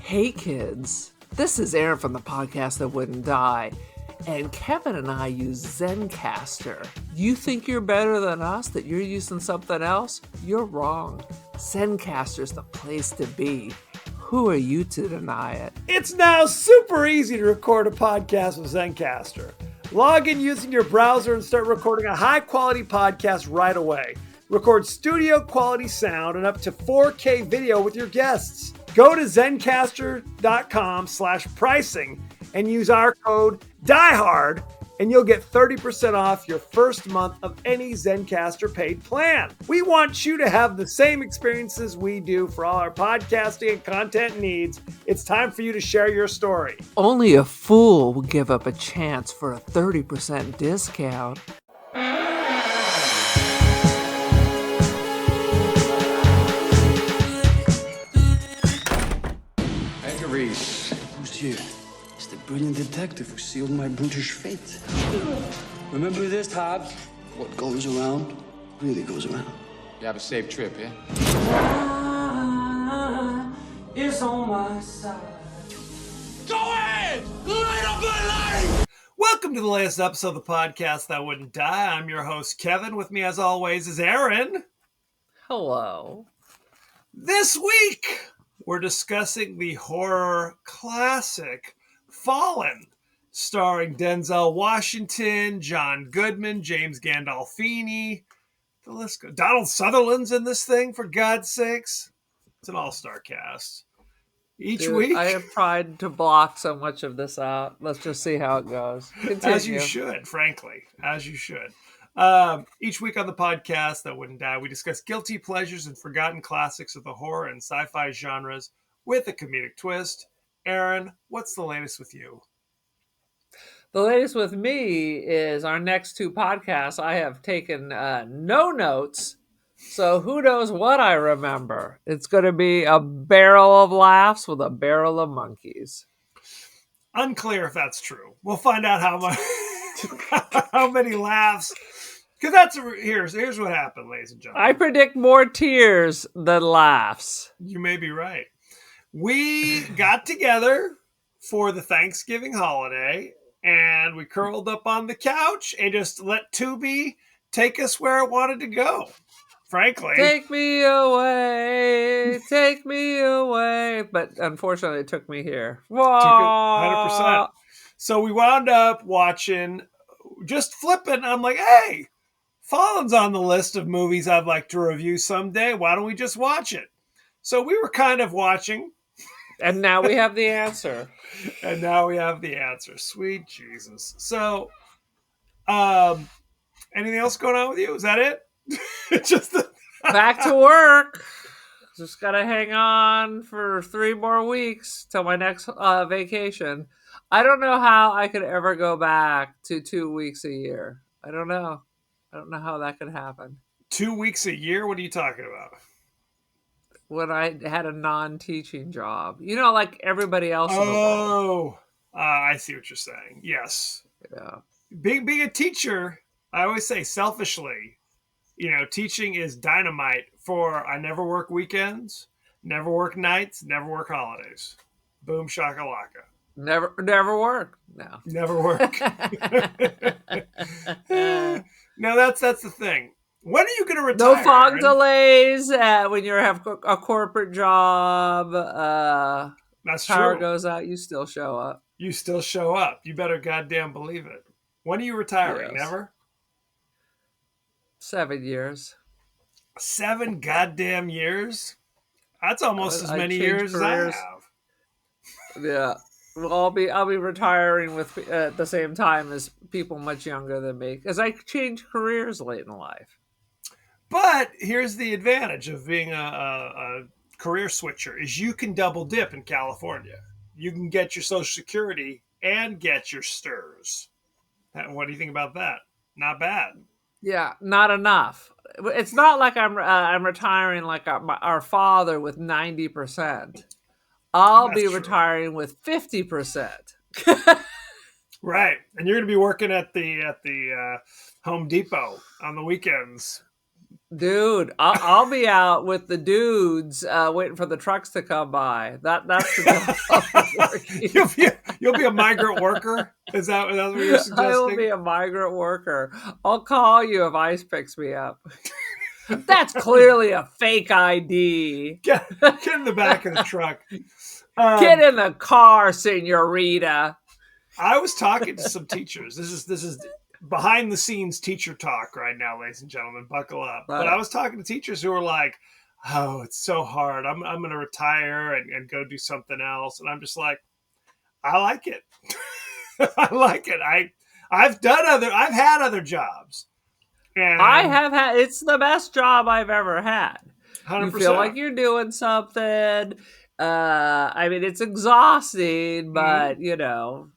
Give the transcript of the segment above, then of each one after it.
Hey kids, this is Aaron from the podcast That Wouldn't Die, and Kevin and I use Zencastr. You think you're better than us, that you're using something else? You're wrong. Zencastr's the place to be. Who are you to deny it? It's now super easy to record a podcast with Zencastr. Log in using your browser and start recording a high-quality podcast right away. Record studio-quality sound and up to 4K video with your guests. Go to zencastr.com/pricing and use our code DIEHARD and you'll get 30% off your first month of any Zencastr paid plan. We want you to have the same experiences we do for all our podcasting and content needs. It's time for you to share your story. Only a fool would give up a chance for a 30% discount. Who's here? It's the brilliant detective who sealed my brutish fate. Remember this, Hobbs? What goes around really goes around. You have a safe trip, yeah? It's on my side. Go ahead! Light up my life! Welcome to the latest episode of the podcast That Wouldn't Die. I'm your host, Kevin. With me, as always, is Aaron. Hello. This week, we're discussing the horror classic Fallen, starring Denzel Washington, John Goodman, James Gandolfini. The list goes. Donald Sutherland's in this thing, for God's sakes. It's an all-star cast. Each week, I have tried to block so much of this out. Let's just see how it goes. Continue. As you should, frankly. As you should. Each week on the podcast That Wouldn't Die, we discuss guilty pleasures and forgotten classics of the horror and sci-fi genres with a comedic twist. Aaron, what's the latest with you? The latest with me is our next two podcasts. I have taken no notes, so who knows what I remember. It's going to be a barrel of laughs with a barrel of monkeys. Unclear if that's true. We'll find out how much, how many laughs. Because that's here's what happened, ladies and gentlemen. I predict more tears than laughs. You may be right. We got together for the Thanksgiving holiday, and we curled up on the couch and just let Tubi take us where it wanted to go. Frankly, take me away, take me away. But unfortunately, it took me here. Whoa. Took it 100%. So we wound up watching, just flipping. I'm like, hey, Fallen's on the list of movies I'd like to review someday. Why don't we just watch it? So we were kind of watching. And now we have the answer. Sweet Jesus. So, anything else going on with you? Is that it? Back to work. Just gotta hang on for 3 more weeks till my next vacation. I don't know how I could ever go back to 2 weeks a year. I don't know how that could happen. 2 weeks a year? What are you talking about? When I had a non-teaching job. You know, like everybody else in the world. I see what you're saying. Yes. Yeah. Being a teacher, I always say selfishly, teaching is dynamite for I never work weekends, never work nights, never work holidays. Boom shakalaka. Never work. No. Never work. No, that's the thing. When are you going to retire? No fog delays when you have a corporate job. That's power true. Goes out, you still show up. You still show up. You better goddamn believe it. When are you retiring? Yes. Never? 7 years. 7 goddamn years? That's almost as many years as I have. Yeah. Well, I'll be retiring with at the same time as people much younger than me because I changed careers late in life. But here's the advantage of being a career switcher is you can double dip in California. You can get your Social Security and get your STRS. What do you think about that? Not bad. Yeah, not enough. It's not like I'm retiring like our father with 90%. I'll be retiring with 50%. Right, and you're going to be working at the Home Depot on the weekends, Dude, I'll be out with the dudes waiting for the trucks to come by. That's the job I'm working. You'll be a migrant worker. Is that what you're suggesting? I will be a migrant worker. I'll call you if ICE picks me up. That's clearly a fake ID. Get in the back of the truck. Get in the car, senorita. I was talking to some teachers. This is behind the scenes teacher talk right now, ladies and gentlemen. Buckle up. Right. But I was talking to teachers who were like, "Oh, it's so hard. I'm going to retire and go do something else." And I'm just like, I like it. I like it. I've had other jobs. And I have had. It's the best job I've ever had. 100%. You feel like you're doing something. I mean, it's exhausting, but you know,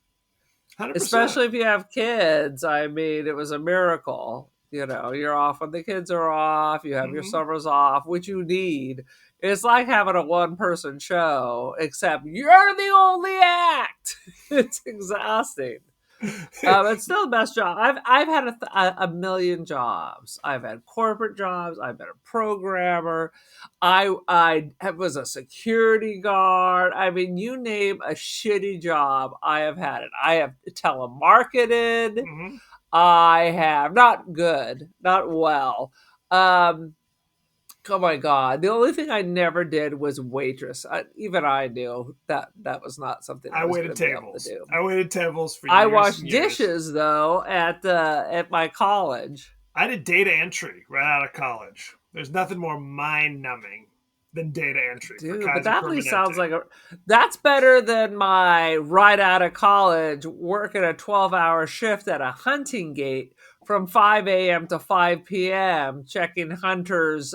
100%. especially if you have kids. I mean, it was a miracle. You know, you're off when the kids are off. You have your summers off, which you need. It's like having a one-person show, except you're the only act. It's exhausting. It's still the best job. I've had a million jobs. I've had corporate jobs. I've been a programmer. I was a security guard. I mean, you name a shitty job, I have had it. I have telemarketed. Mm-hmm. I have not good, not well. Oh my God. The only thing I never did was waitress. Even I knew that was not something I was waited gonna be able tables. to do. I waited tables for years. I washed and years. dishes though at my college. I did data entry right out of college. There's nothing more mind numbing than data entry. Dude, for but Kaiser that at least sounds Permanente. like that's better than my right out of college working a 12-hour shift at a hunting gate from 5 a.m. to 5 p.m. checking hunters'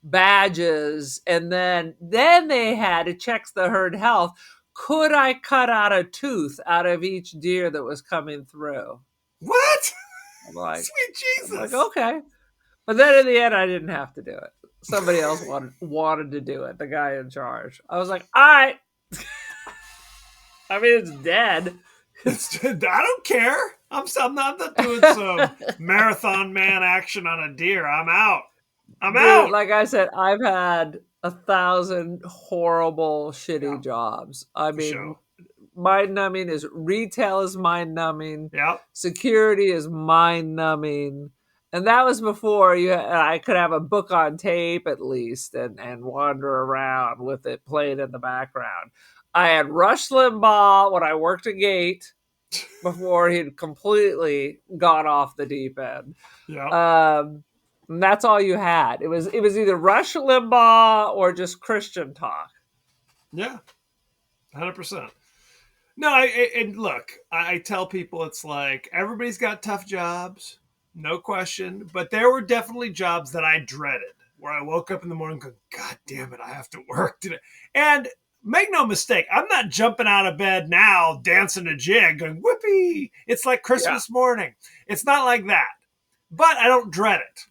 badges, and then they had it checks the herd health. Could I cut out a tooth out of each deer that was coming through? What? I'm like, Sweet Jesus. I'm like, okay. But then in the end, I didn't have to do it. Somebody else wanted to do it, the guy in charge. I was like, all right. I mean, it's dead. I don't care. I'm not doing some marathon man action on a deer. I'm out. I'm out. Like I said, I've had 1,000 horrible, shitty jobs. I mean, mind numbing is retail is mind numbing. Yep. Security is mind numbing. And that was before I could have a book on tape at least and wander around with it playing in the background. I had Rush Limbaugh when I worked a gate before he'd completely gone off the deep end. Yeah. And that's all you had. It was either Rush Limbaugh or just Christian talk. Yeah. 100%. No, and look, I tell people it's like everybody's got tough jobs. No question. But there were definitely jobs that I dreaded where I woke up in the morning going, God damn it, I have to work today. And make no mistake, I'm not jumping out of bed now, dancing a jig, going, whoopee. It's like Christmas morning. It's not like that. But I don't dread it.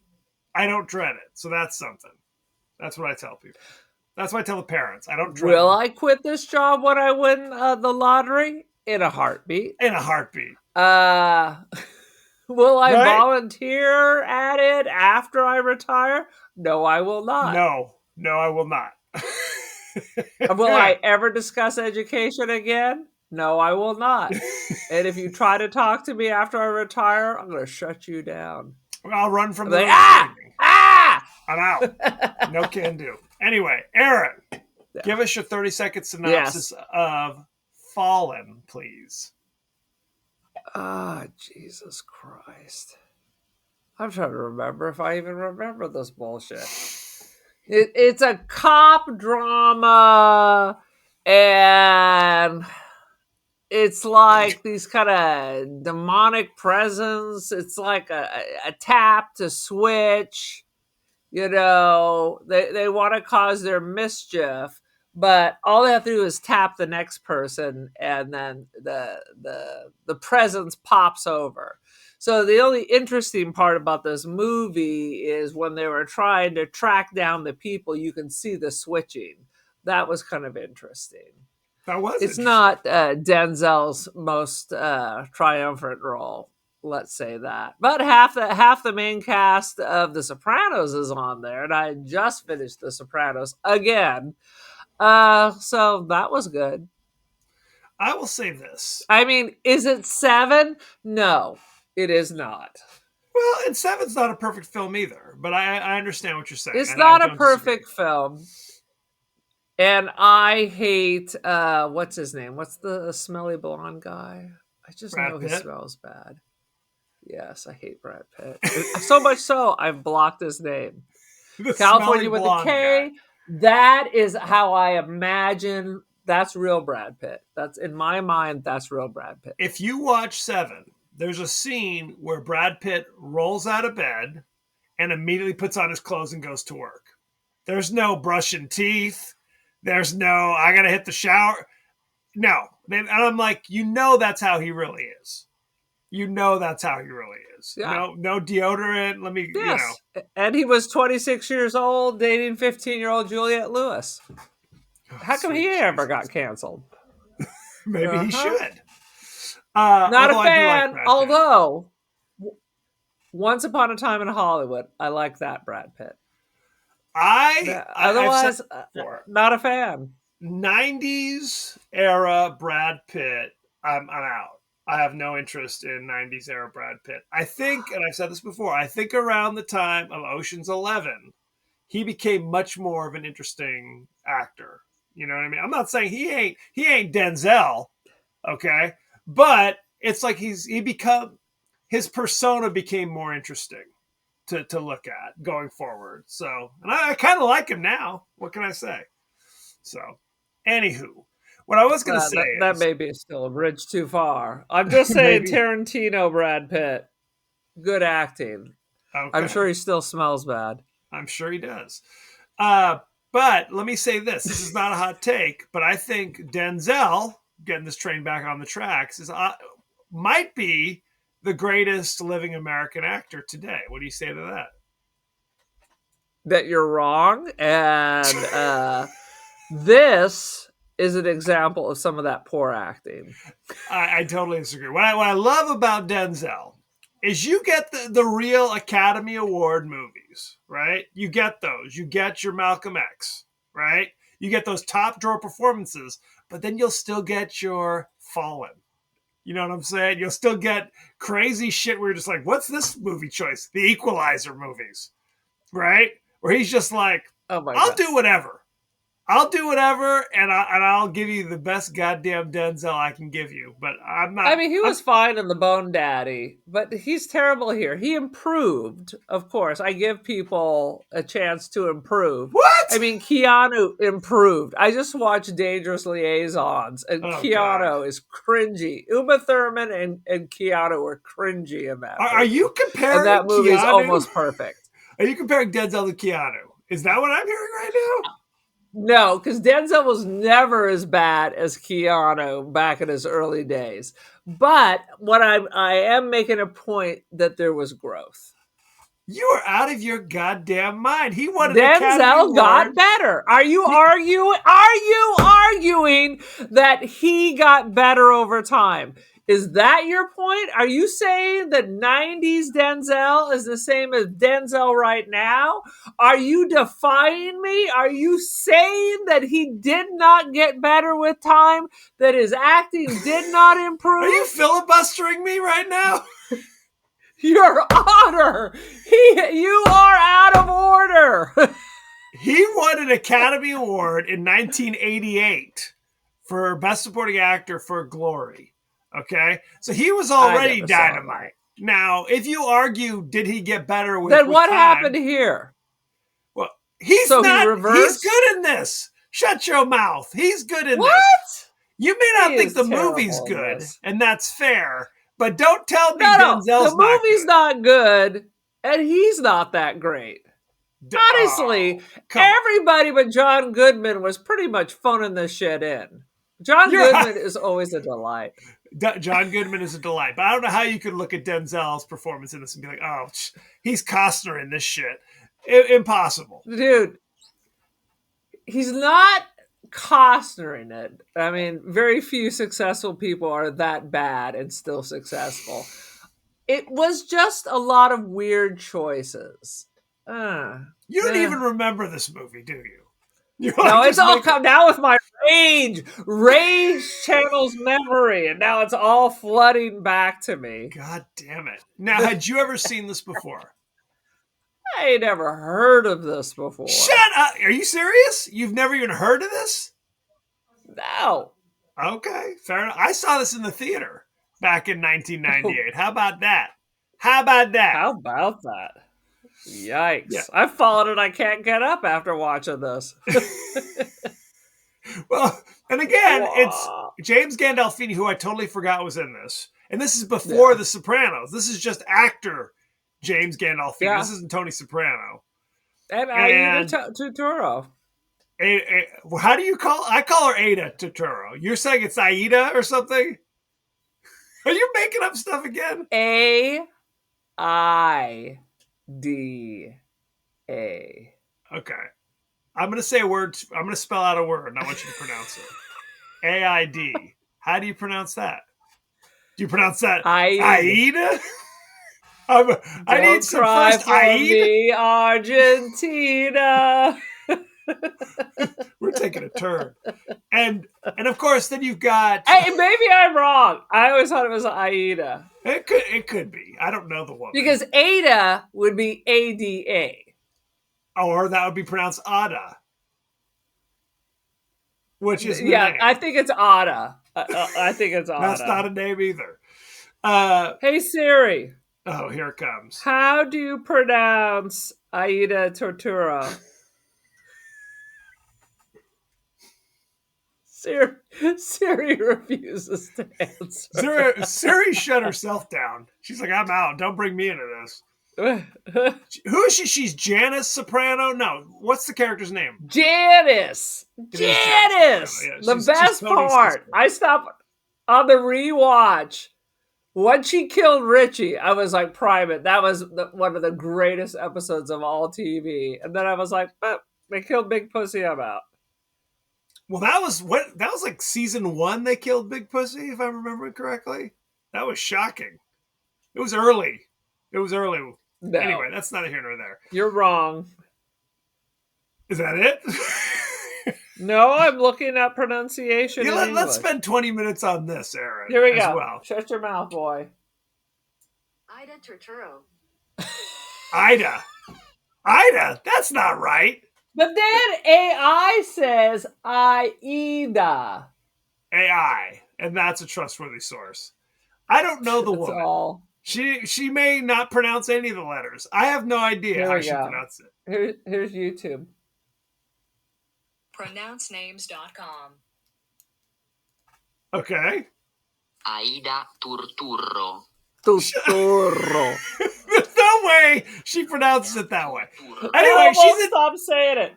So that's something. That's what I tell people. That's what I tell the parents. I don't dread Will it. I quit this job when I win the lottery? In a heartbeat. In a heartbeat. Will I Right? volunteer at it after I retire? No, I will not. No, I will not. Will I ever discuss education again? No, I will not. And if you try to talk to me after I retire, I'm going to shut you down. I'll run from the Like, room. ah! I'm out. No can do. Anyway, Aaron, give us your 30-second synopsis of Fallen, please. Ah, Jesus Christ. I'm trying to remember if I even remember this bullshit. It's a cop drama, and it's like these kind of demonic presence. It's like a tap to switch. You know, they want to cause their mischief, but all they have to do is tap the next person, and then the presence pops over. So the only interesting part about this movie is when they were trying to track down the people, you can see the switching. That was kind of interesting. That was It's interesting. not Denzel's most triumphant role. Let's say that. But half the main cast of The Sopranos is on there, and I just finished The Sopranos again. So that was good. I will say this. I mean, is it 7? No, it is not. Well, and Seven's not a perfect film either, but I understand what you're saying. It's and not I a don't perfect disagree. film. And I hate what's his name? What's the smelly blonde guy? I just Brad know he Pitt? smells bad. Yes, I hate Brad Pitt. So much so I've blocked his name. The California smelly with a blonde K. guy. That is how I imagine that's real Brad Pitt. That's in my mind, that's real Brad Pitt. If you watch Seven, there's a scene where Brad Pitt rolls out of bed and immediately puts on his clothes and goes to work. There's no brushing teeth. There's no, I got to hit the shower. No. And I'm like, that's how he really is. That's how he really is. Yeah. No deodorant. Let me, Yes. And he was 26 years old dating 15-year-old Juliette Lewis. How come he ever got canceled? Maybe he should. Not a although fan. I do like Brad Pitt. Although, Once Upon a Time in Hollywood, I like that Brad Pitt. Otherwise, not a fan. 90s era Brad Pitt, I'm out. I have no interest in 90s era Brad Pitt. I think, and I've said this before, I think around the time of Ocean's 11, he became much more of an interesting actor. You know what I mean? I'm not saying he ain't Denzel, okay? But it's like his persona became more interesting to look at going forward. So, and I kind of like him now. What can I say? So, anywho, what I was going to say that may be still a bridge too far. I'm just saying Tarantino, Brad Pitt, good acting. Okay. I'm sure he still smells bad. I'm sure he does. But let me say this. This is not a hot take, but I think Denzel, getting this train back on the tracks, might be the greatest living American actor today. What do you say to that? That you're wrong. And this is an example of some of that poor acting. I totally disagree. What I love about Denzel is you get the real Academy Award movies, right? You get those. You get your Malcolm X, right? You get those top drawer performances, but then you'll still get your Fallen. You know what I'm saying? You'll still get crazy shit where you're just like, what's this movie choice? The Equalizer movies, right? Where he's just like, I'll do whatever. I'll do whatever, and I'll give you the best goddamn Denzel I can give you. But I'm not. I mean, he was fine in The Bone Daddy, but he's terrible here. He improved, of course. I give people a chance to improve. What? I mean, Keanu improved. I just watched Dangerous Liaisons, and Keanu is cringy. Uma Thurman and Keanu were cringy in that. Are you comparing? And that movie is almost perfect. Are you comparing Denzel to Keanu? Is that what I'm hearing right now? No, because Denzel was never as bad as Keanu back in his early days. But what I am making a point that there was growth. You are out of your goddamn mind. He wanted Denzel got better. Are you arguing that he got better over time? Is that your point? Are you saying that 90s Denzel is the same as Denzel right now? Are you defying me? Are you saying that he did not get better with time? That his acting did not improve? Are you filibustering me right now? Your Honor, you are out of order. He won an Academy Award in 1988 for Best Supporting Actor for Glory. Okay, so he was already dynamite. Now, if you argue, did he get better with then what time, happened here? Well, he's good in this. Shut your mouth. He's good in this. You may not think the movie's good, and that's fair. But don't tell me Denzel's the movie's not good, and he's not that great. Honestly, everybody but John Goodman was pretty much phoning this shit in. John Goodman is always a delight. John Goodman is a delight. But I don't know how you could look at Denzel's performance in this and be like, oh, he's Costner in this shit. Impossible. Dude, he's not Costner in it. I mean, very few successful people are that bad and still successful. It was just a lot of weird choices. You don't even remember this movie, do you? You're No, like it's just all making- come down with my rage. Rage channels memory, and now it's all flooding back to me. God damn it. Now, had you ever seen this before? I ain't never heard of this before. Shut up. Are you serious? You've never even heard of this? No. Okay, fair enough. I saw this in the theater back in 1998. How about that? How about that? How about that? Yikes. Yeah. I've fallen and I can't get up after watching this. Well, and again, it's Wow. James Gandolfini, who I totally forgot was in this. And this is before The Sopranos. This is just actor James Gandolfini. Yeah. This isn't Tony Soprano. And And- Aida Turturro. How do you call? I call her Ada Turturro. You're saying it's Aida or something? Are you making up stuff again? AIDA. Okay. I'm going to say a word. I'm going to spell out a word, and I want you to pronounce it. AID. How do you pronounce that? Do you pronounce that Aida? I Don't need some cry first for Aida. me, Argentina. We're taking a turn. And of course, then you've got Hey, maybe I'm wrong. I always thought it was Aida. it could be. I don't know the woman. Because Ada would be ADA. Or that would be pronounced Ada. Which is the Yeah, name. I think it's Ada. I think it's Ada. That's not a name either. Hey Siri, Oh, here it comes. how do you pronounce Aida Turturro? Siri refuses to answer. Siri shut herself down. She's like, I'm out. Don't bring me into this. Who is she? She's Janice Soprano? No. What's the character's name? Janice! It is Janice! Soprano, yeah. The She's best Tony's part. sister. I stopped on the rewatch. When she killed Richie, I was like, private. That was one of the greatest episodes of all TV. And then I was like, they killed Big Pussy, I'm out. Well, that was like season 1 they killed Big Pussy, if I'm remembering correctly. That was shocking. It was early. No, Anyway, that's neither here nor there. you're wrong. Is that it? No, I'm looking up pronunciation. Yeah, in let's English. spend 20 minutes on this, Aaron. Here we as go. Well. Shut your mouth, boy. Ida Turturro. Ida, that's not right. But then AI says Aida. AI, and that's a trustworthy source. I don't know the That's woman. all. She may not pronounce any of the letters. I have no idea Here how we she go. pronounced it. Here's YouTube. Pronouncenames.com. Okay. Aida Turturro. Turturro. There's no way she pronounces it that way. I Anyway, won't she's in. stop saying it.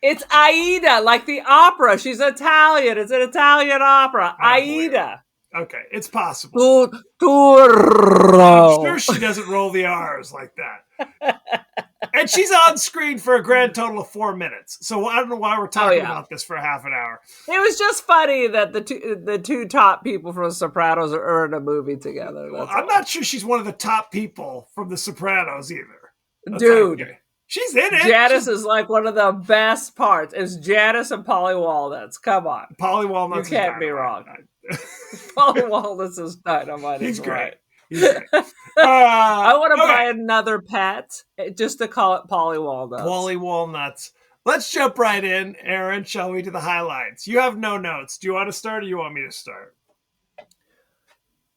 It's Aida, like the opera. She's Italian. It's an Italian opera. I don't believe Aida. Okay, it's possible. Turturro. I'm sure she doesn't roll the R's like that. And she's on screen for a grand total of 4 minutes. So I don't know why we're talking about this for half an hour. It was just funny that the two top people from The Sopranos are in a movie together. Well, That's I'm all. not sure she's one of the top people from The Sopranos either. That's Dude. okay. She's in it. Janice is like one of the best parts. It's Janice and Polly Walnuts. Come on. Polly Walnuts. You can't is be dynamite. wrong. Polly Walnuts is dynamite. He's is great. right. He's great. I want to okay. buy another pet just to call it Polly Walnuts. Polly Walnuts. Let's jump right in, Aaron, shall we, to the highlights. You have no notes. Do you want to start or you want me to start?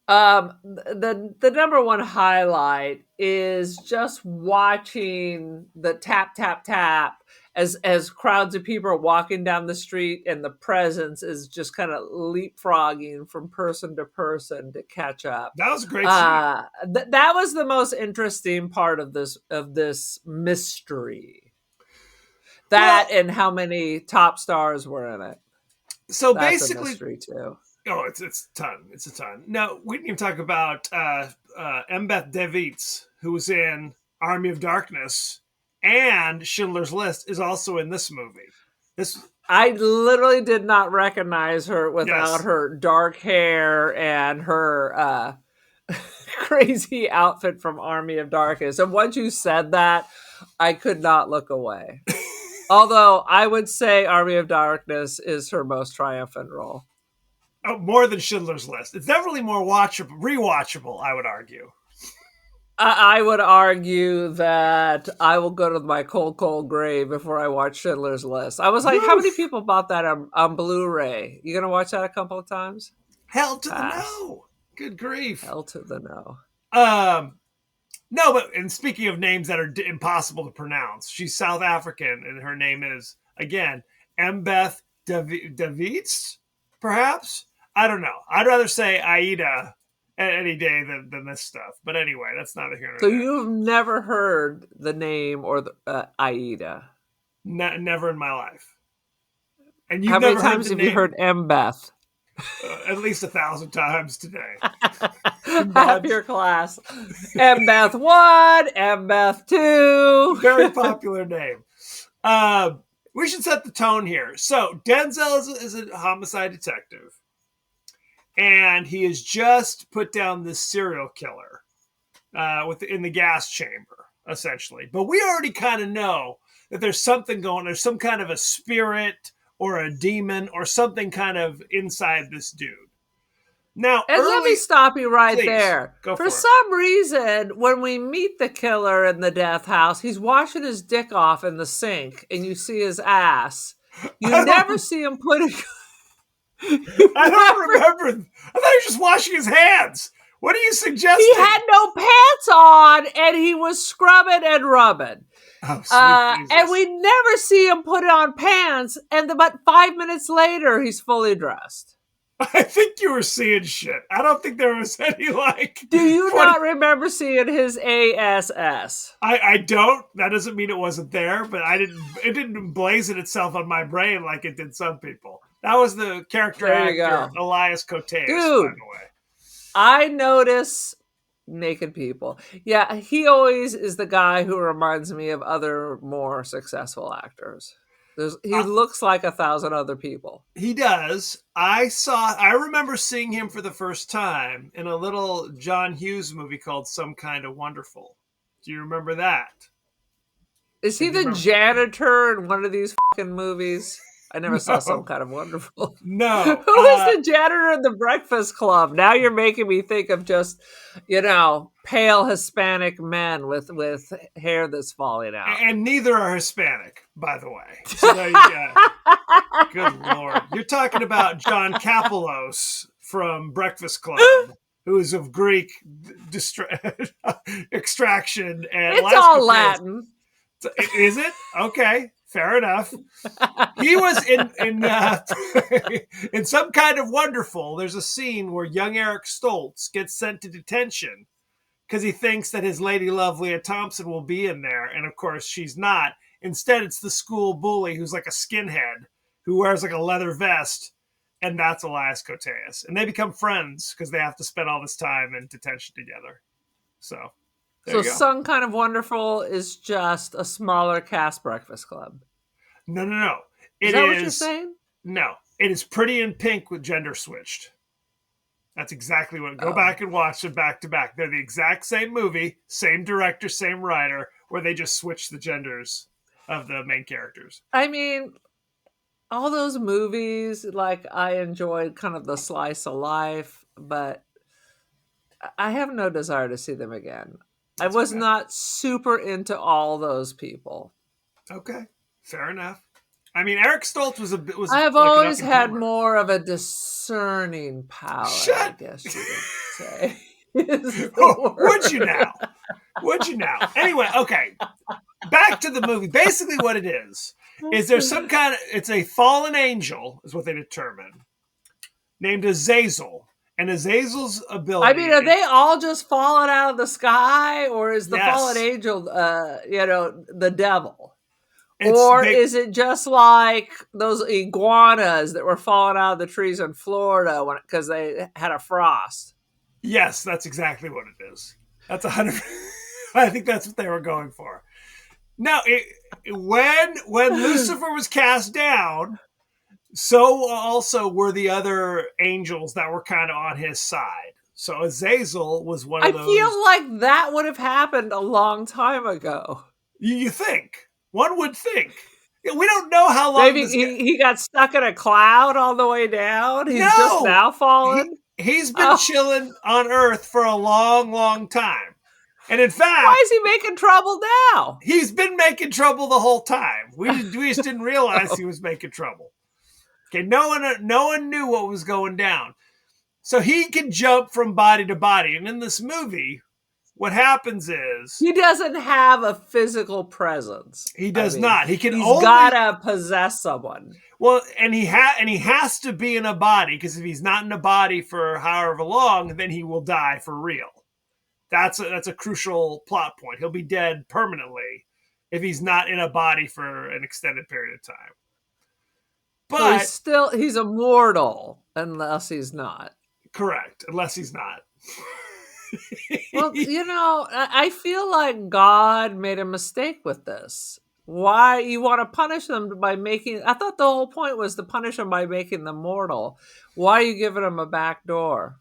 The number one highlight is just watching the tap tap tap as crowds of people are walking down the street, and the presence is just kind of leapfrogging from person to person to catch up. That was a great scene. That was the most interesting part of this mystery. That and how many top stars were in it. So That's basically, a mystery too. oh, it's a ton. It's a ton. No, we didn't even talk about Embeth Devitz, who was in Army of Darkness, and Schindler's List is also in this movie. I literally did not recognize her without Yes. her dark hair and her crazy outfit from Army of Darkness. And once you said that, I could not look away. Although I would say Army of Darkness is her most triumphant role. Oh, more than Schindler's List. It's definitely more rewatchable, I would argue. I would argue that I will go to my cold grave before I watch Schindler's List. I was like, how many people bought that on Blu-ray? You gonna watch that a couple of times? Hell to Pass. the no. Good grief. Hell to the no. No, but and speaking of names that are impossible to pronounce, she's South African, and her name is, again, Mbeth Davids, perhaps? I don't know. I'd rather say Aida any day than this stuff. But anyway, that's neither here nor So there. you've never heard the name or the Aida? Never in my life. And you've How many never heard times the have you name? heard Mbeth? At least 1,000 times today. Half your class. Mbeth 1, Mbeth 2. Very popular name. We should set the tone here. So Denzel is a homicide detective, and he has just put down this serial killer in the gas chamber, essentially. But we already kind of know that there's something going. There's some kind of a spirit or a demon or something kind of inside this dude. Now, And let me stop you right Please, there. go for For it. some reason, when we meet the killer in the death house, he's washing his dick off in the sink, and you see his ass. You never see him putting. I don't remember. I thought he was just washing his hands. What are you suggesting? He had no pants on, and he was scrubbing and rubbing. Oh, sweet Jesus. And we never see him put on pants, and about 5 minutes later, he's fully dressed. I think you were seeing shit. I don't think there was any Do you not remember seeing his ASS? I don't. That doesn't mean it wasn't there, but it didn't blazon itself on my brain like it did some people. That was the character There you actor, go. Elias Koteas, by Dude. the way. I notice naked people. Yeah, he always is the guy who reminds me of other more successful actors. He looks like 1,000 other people. He does. I remember seeing him for the first time in a little John Hughes movie called Some Kind of Wonderful. Do you remember that? Is he Do you the remember? janitor in one of these fucking movies? I never saw No. Some Kind of Wonderful. No. Who is the janitor in the Breakfast Club? Now you're making me think of just, pale Hispanic men with hair that's falling out. And neither are Hispanic, by the way. So there you go. Good Lord. You're talking about John Kapelos from Breakfast Club, who is of Greek extraction. And It's all Latin. Is it? Okay. Fair enough. He was in Some Kind of Wonderful. There's a scene where young Eric Stoltz gets sent to detention because he thinks that his lady love Leah Thompson will be in there, and of course she's not. Instead, it's the school bully who's like a skinhead who wears like a leather vest, and that's Elias Koteas. And they become friends because they have to spend all this time in detention together. So. There So you go. Some Kind of Wonderful is just a smaller cast Breakfast Club. No. Is that what you're saying? No, it is Pretty in Pink with gender switched. That's exactly what. Go Oh. back and watch them back to back. They're the exact same movie, same director, same writer, where they just switch the genders of the main characters. I mean, all those movies, I enjoyed kind of the slice of life, but I have no desire to see them again. I was okay. not super into all those people. Okay, fair enough. I mean, Eric Stoltz was I have like an always had up-and-comer. more of a discerning palate, I guess you would say. Oh, would you now? Would you now? Anyway, okay. Back to the movie. Basically, what it is there's some kind of, it's a fallen angel, is what they determine, named Azazel. And Azazel's ability. I mean, are they all just falling out of the sky, or is the Yes. fallen angel, the devil? It's Or big- is it just like those iguanas that were falling out of the trees in Florida because they had a frost? Yes, that's exactly what it is. That's 100. I think that's what they were going for. Now, when Lucifer was cast down, so also were the other angels that were kind of on his side. So Azazel was one I of those. feel like that would have happened a long time ago. You think. One would think. Yeah, we don't know how long Maybe this guy... he got stuck in a cloud on the way down. He's just No! now fallen. He's been chilling on Earth for a long, long time. And in fact... Why is he making trouble now? He's been making trouble the whole time. We just didn't realize he was making trouble. Okay, no one knew what was going down. So he can jump from body to body. And in this movie, what happens is... He doesn't have a physical presence. He does not. He's gotta possess someone. Well, and he has to be in a body, because if he's not in a body for however long, then he will die for real. That's a crucial plot point. He'll be dead permanently if he's not in a body for an extended period of time. But So he's immortal unless he's not. Correct, unless he's not. Well, I feel like God made a mistake with this. Why you want to punish them by making... I thought the whole point was to punish them by making them mortal. Why are you giving them a back door?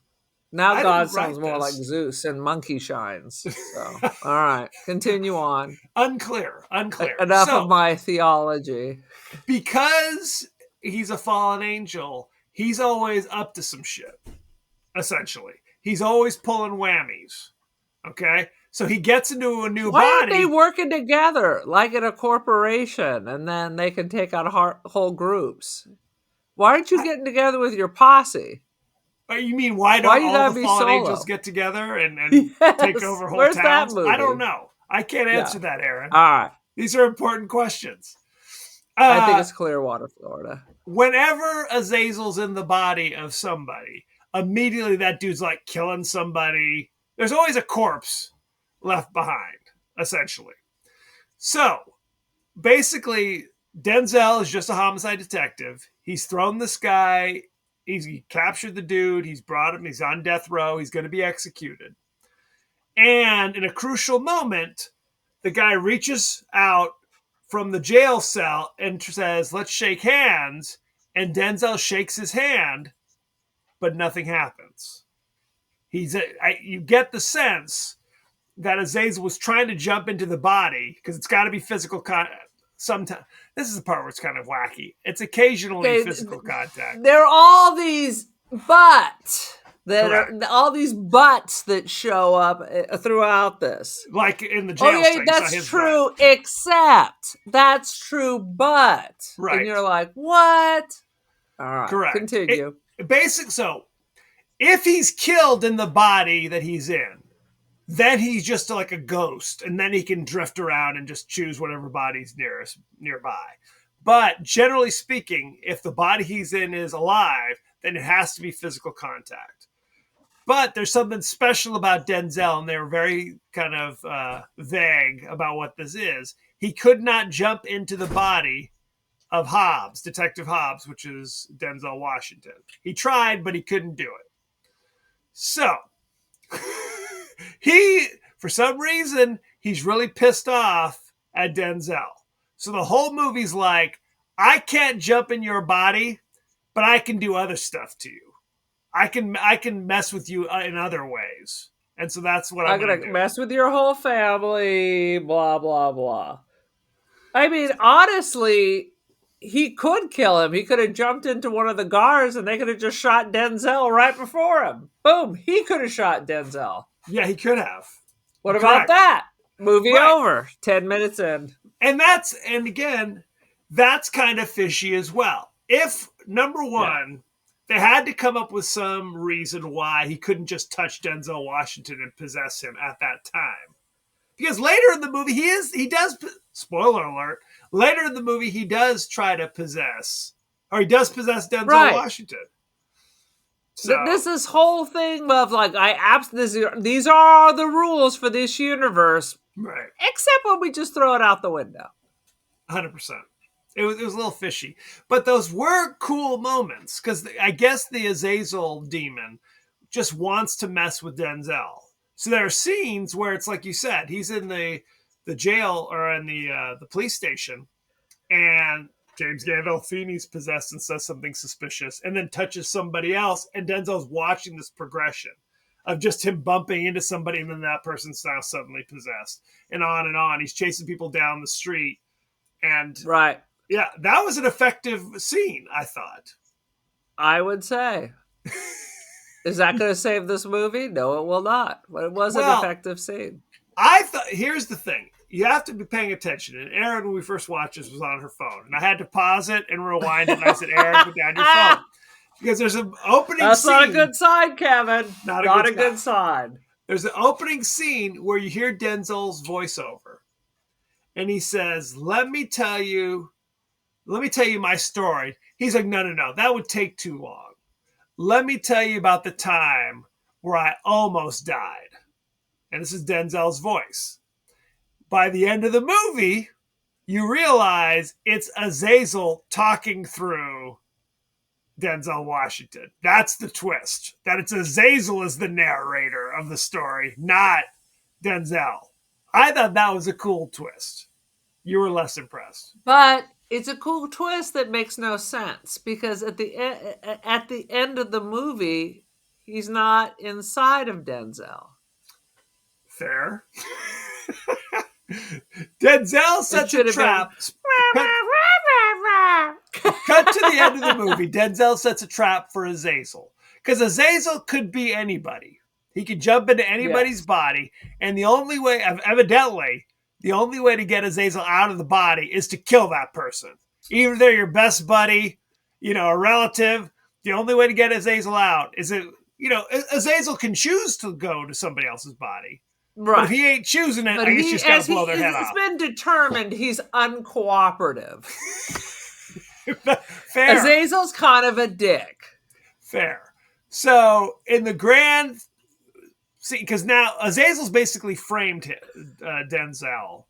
Now God sounds more like Zeus and monkey shines. So, all right, continue on. Unclear. Enough of my theology. Because he's a fallen angel, he's always up to some shit, essentially. He's always pulling whammies, okay? So he gets into a new body. Why aren't they working together like in a corporation, and then they can take out whole groups? Why aren't you getting together with your posse? You mean why don't all the fallen angels get together and take over whole Where's towns? that movie? I don't know. I can't answer that, Aaron. All right. These are important questions. I think it's Clearwater, Florida. Whenever Azazel's in the body of somebody, immediately that dude's like killing somebody. There's always a corpse left behind, essentially. So, basically, Denzel is just a homicide detective. He's thrown this guy... He captured the dude. He's brought him. He's on death row. He's going to be executed. And in a crucial moment, the guy reaches out from the jail cell and says, "Let's shake hands." And Denzel shakes his hand, but nothing happens. You get the sense that Azazel was trying to jump into the body, because it's got to be physical contact. Sometimes this is the part where it's kind of wacky. It's occasionally physical contact. There are all these butts that show up throughout this, like in the jail. Oh yeah, that's true. Butt. Except that's true, but right, and you're like, what? All right, correct. Continue. So, if he's killed in the body that he's in, then he's just like a ghost, and then he can drift around and just choose whatever body's nearby. But generally speaking, if the body he's in is alive, then it has to be physical contact. But there's something special about Denzel, and they were very kind of vague about what this is. He could not jump into the body of Hobbs, Detective Hobbs, which is Denzel Washington. He tried, but he couldn't do it. So... for some reason, he's really pissed off at Denzel. So the whole movie's like, I can't jump in your body, but I can do other stuff to you. I can mess with you in other ways. And so that's what I'm going to do. Mess with your whole family, blah, blah, blah. I mean, honestly, he could kill him. He could have jumped into one of the guards and they could have just shot Denzel right before him. Boom. He could have shot Denzel. Yeah, he could have. What about that? Movie over. 10 minutes in. And again, that's kind of fishy as well. If, number one, they had to come up with some reason why he couldn't just touch Denzel Washington and possess him at that time. Because later in the movie, he does, spoiler alert, later in the movie, he does try to possess Denzel Washington. So. This whole thing of like, these are the rules for this universe. Right. Except when we just throw it out the window. 100%. It was a little fishy. But those were cool moments, because I guess the Azazel demon just wants to mess with Denzel. So there are scenes where it's like you said, he's in the jail or in the police station, and James Gandolfini's possessed and says something suspicious, and then touches somebody else, and Denzel's watching this progression of just him bumping into somebody and then that person's now suddenly possessed, and on and on. He's chasing people down the street. And Right. yeah, that was an effective scene, I thought. I would say. Is that going to save this movie? No, it will not. But it was an effective scene. I thought, here's the thing. You have to be paying attention. And Erin, when we first watched this, was on her phone. And I had to pause it and rewind it. And I said, Erin, put down your phone. Because there's an opening scene. That's not a good sign, Kevin. Not a good sign. There's an opening scene where you hear Denzel's voiceover. And he says, let me tell you my story. He's like, no, that would take too long. Let me tell you about the time where I almost died. And this is Denzel's voice. By the end of the movie, you realize it's Azazel talking through Denzel Washington. That's the twist. That it's Azazel as the narrator of the story, not Denzel. I thought that was a cool twist. You were less impressed. But it's a cool twist that makes no sense because at the end of the movie, he's not inside of Denzel. Fair. Denzel sets a trap. Cut to the end of the movie. Denzel sets a trap for Azazel. Because Azazel could be anybody. He could jump into anybody's body. And the only way to get Azazel out of the body is to kill that person. Either they're your best buddy, a relative. The only way to get Azazel out is Azazel can choose to go to somebody else's body. Right. But if he ain't choosing it, I guess you just gotta blow their head off. It's been determined he's uncooperative. Fair. Azazel's kind of a dick. Fair. So in the grand, because now Azazel's basically framed Denzel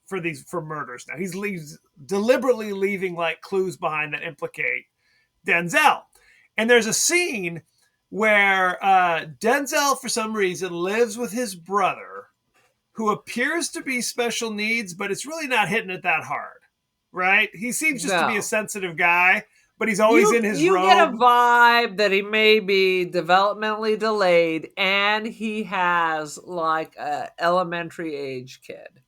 for murders. Now he's deliberately leaving like clues behind that implicate Denzel. And there's a scene where Denzel, for some reason, lives with his brother, who appears to be special needs, but it's really not hitting it that hard, right? He seems just to be a sensitive guy, but he's always in his robe. You get a vibe that he may be developmentally delayed, and he has like a elementary age kid.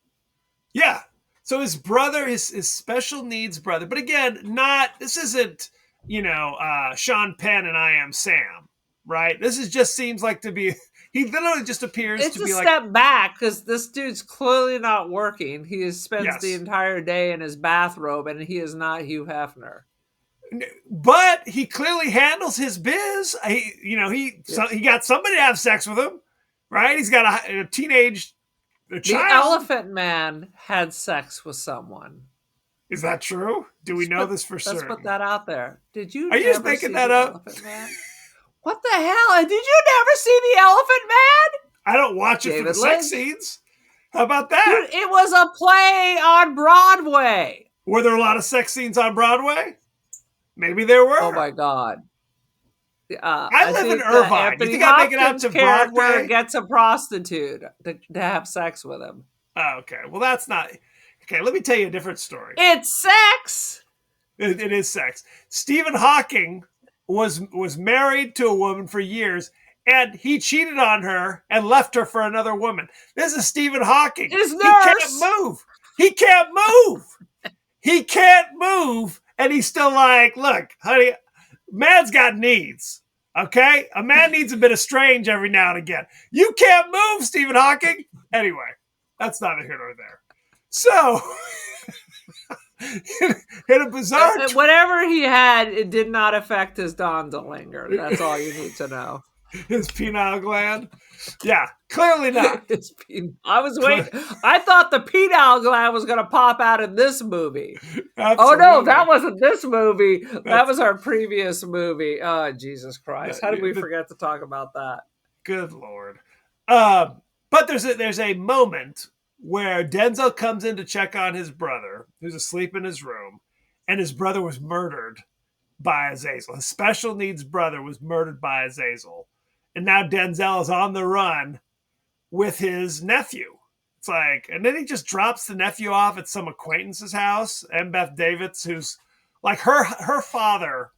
Yeah. So his brother, his special needs brother, but again, this isn't, Sean Penn and I Am Sam, right? Just seems like to be... He literally just appears to be like... It's a step back, because this dude's clearly not working. He spends the entire day in his bathrobe, and he is not Hugh Hefner. But he clearly handles his biz. He got somebody to have sex with him, right? He's got a child. The Elephant Man had sex with someone. Is that true? Do we know this for certain? Let's put that out there. Did you? Are you just making that up? Elephant Man? What the hell? Did you never see The Elephant Man? I don't watch it for the sex scenes. How about that? Dude, it was a play on Broadway. Were there a lot of sex scenes on Broadway? Maybe there were. Oh my God. I live in Irvine. You think I make it out to Broadway? Gets a prostitute to have sex with him. Oh, okay. Well, that's not... Okay, let me tell you a different story. It's sex! It is sex. Stephen Hawking was married to a woman for years, and he cheated on her and left her for another woman. This is Stephen Hawking. His nurse. He can't move. He can't move, and he's still like, look, honey, man's got needs, okay? A man needs a bit of strange every now and again. You can't move, Stephen Hawking. Anyway, that's neither here nor there. So... in a bizarre... Whatever he had, it did not affect his Dondelinger. That's all you need to know. His penile gland? Yeah, clearly not. I was waiting. I thought the penile gland was going to pop out in this movie. Absolutely. Oh, no, that wasn't this movie. That was our previous movie. Oh, Jesus Christ. How did we forget to talk about that? Good Lord. But there's a moment where Denzel comes in to check on his brother, who's asleep in his room, and his brother was murdered by Azazel. His special needs brother was murdered by Azazel. And now Denzel is on the run with his nephew. It's like, and then he just drops the nephew off at some acquaintance's house, Beth Davids, who's like her father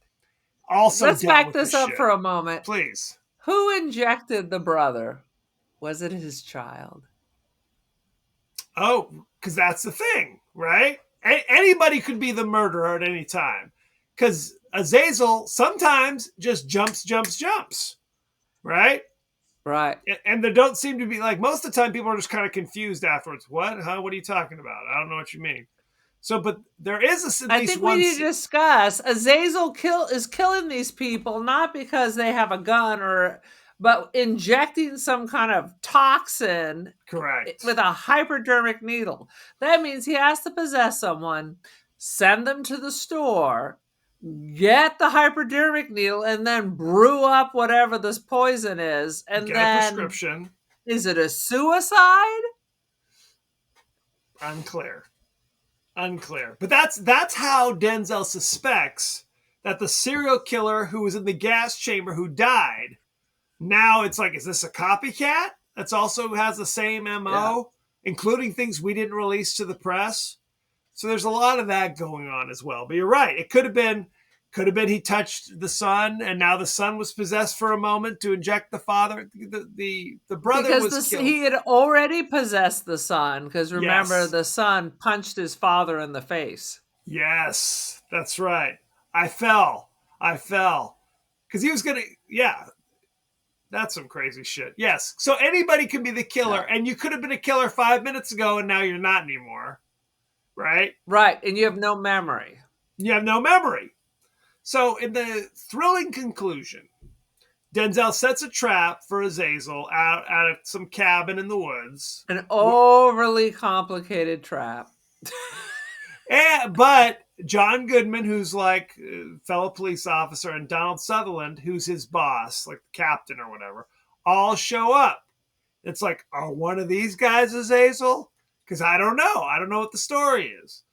also. Let's back this up for a moment. Please. Who injected the brother? Was it his child? Oh, because that's the thing, right? Anybody could be the murderer at any time. Because Azazel sometimes just jumps, right? Right. And there don't seem to be, like, most of the time people are just kind of confused afterwards. What? Huh? What are you talking about? I don't know what you mean. So, but there is at I least think one. we need to discuss Azazel is killing these people not because they have a gun but injecting some kind of toxin Correct. with a hypodermic needle. That means he has to possess someone, send them to the store, get the hypodermic needle, and then brew up whatever this poison is. And Get then, a prescription. Is it a suicide? Unclear. But that's how Denzel suspects that the serial killer who was in the gas chamber who died. Now it's like, is this a copycat that's also has the same MO, including things we didn't release to the press? So there's a lot of that going on as well. But you're right. It could have been he touched the son, and now the son was possessed for a moment to inject the father. The brother because was killed. He had already possessed the son, because remember, Yes. the son punched his father in the face. Yes, that's right. I fell. Because he was going to, yeah. That's some crazy shit. Yes. So anybody can be the killer, and you could have been a killer 5 minutes ago, and now you're not anymore. Right? Right. And you have no memory. You have no memory. So in the thrilling conclusion, Denzel sets a trap for Azazel out at some cabin in the woods. An overly complicated trap. But John Goodman, who's like a fellow police officer, and Donald Sutherland, who's his boss, like the captain or whatever, all show up. It's like, are one of these guys Azazel? Because I don't know. I don't know what the story is.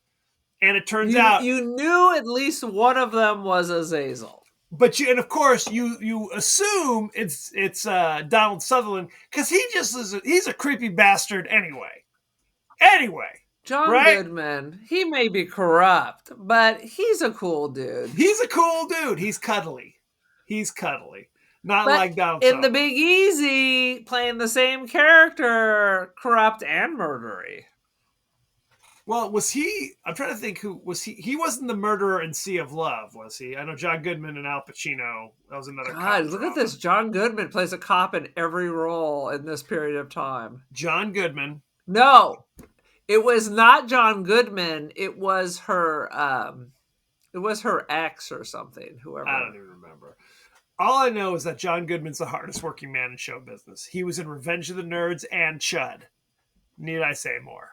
And it turns out you knew at least one of them was Azazel. But and of course you assume it's Donald Sutherland, because he's a creepy bastard anyway. John right? Goodman, he may be corrupt, but he's a cool dude. He's a cool dude. He's cuddly. Not but like Donald in Sutherland. The Big Easy, playing the same character, corrupt and murdery. Well, was he? I'm trying to think who was he. He wasn't the murderer in Sea of Love, was he? I know John Goodman and Al Pacino. That was another. God, look at this. John Goodman plays a cop in every role in this period of time. John Goodman. No, it was not John Goodman. It was her. It was her ex or something. Whoever. I don't even remember. All I know is that John Goodman's the hardest working man in show business. He was in Revenge of the Nerds and Chud. Need I say more?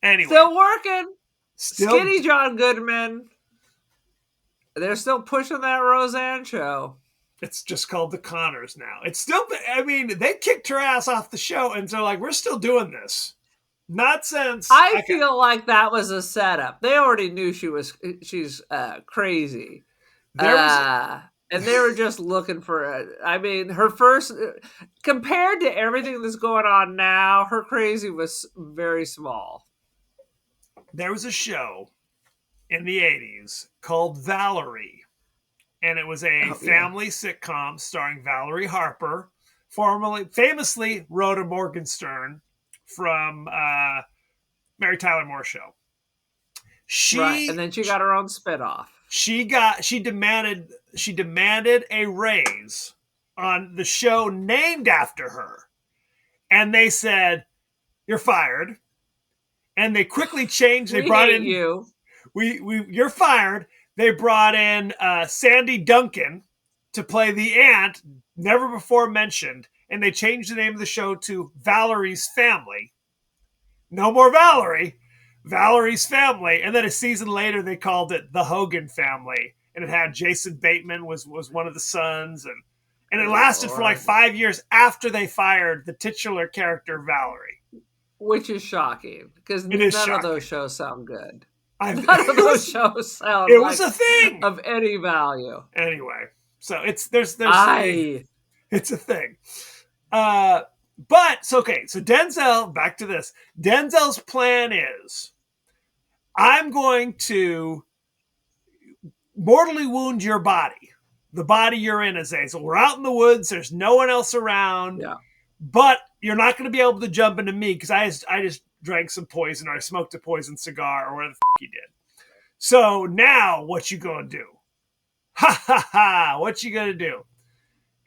Anyway. Still working. Still Skinny John Goodman. They're still pushing that Roseanne show. It's just called The Connors now. It's still, I mean, they kicked her ass off the show, and they're like, we're still doing this. Not since. I feel like that was a setup. They already knew she's crazy. And they were just looking for it. I mean, her first, compared to everything that's going on now, her crazy was very small. There was a show in the 80s called Valerie, and it was a family sitcom starring Valerie Harper, famously Rhoda Morgenstern from Mary Tyler Moore Show. Right, and then she got her own spinoff. She demanded a raise on the show named after her. And they said, "You're fired." And they quickly changed. They brought in you. You're fired. They brought in Sandy Duncan to play the aunt, never before mentioned, and they changed the name of the show to Valerie's Family. No more Valerie. Valerie's Family. And then a season later, they called it The Hogan Family. And it had Jason Bateman was one of the sons. And it lasted for like 5 years after they fired the titular character, Valerie. Which is shocking, because none of those shows sound good. None of those shows sound it was a thing of any value. Anyway, so it's a thing. But so Denzel, back to this. Denzel's plan is, I'm going to mortally wound your body, the body you're in, Azazel. We're out in the woods. There's no one else around. Yeah. But you're not going to be able to jump into me because I just drank some poison or I smoked a poison cigar or whatever the you did. So now what you going to do? Ha ha ha. What you going to do?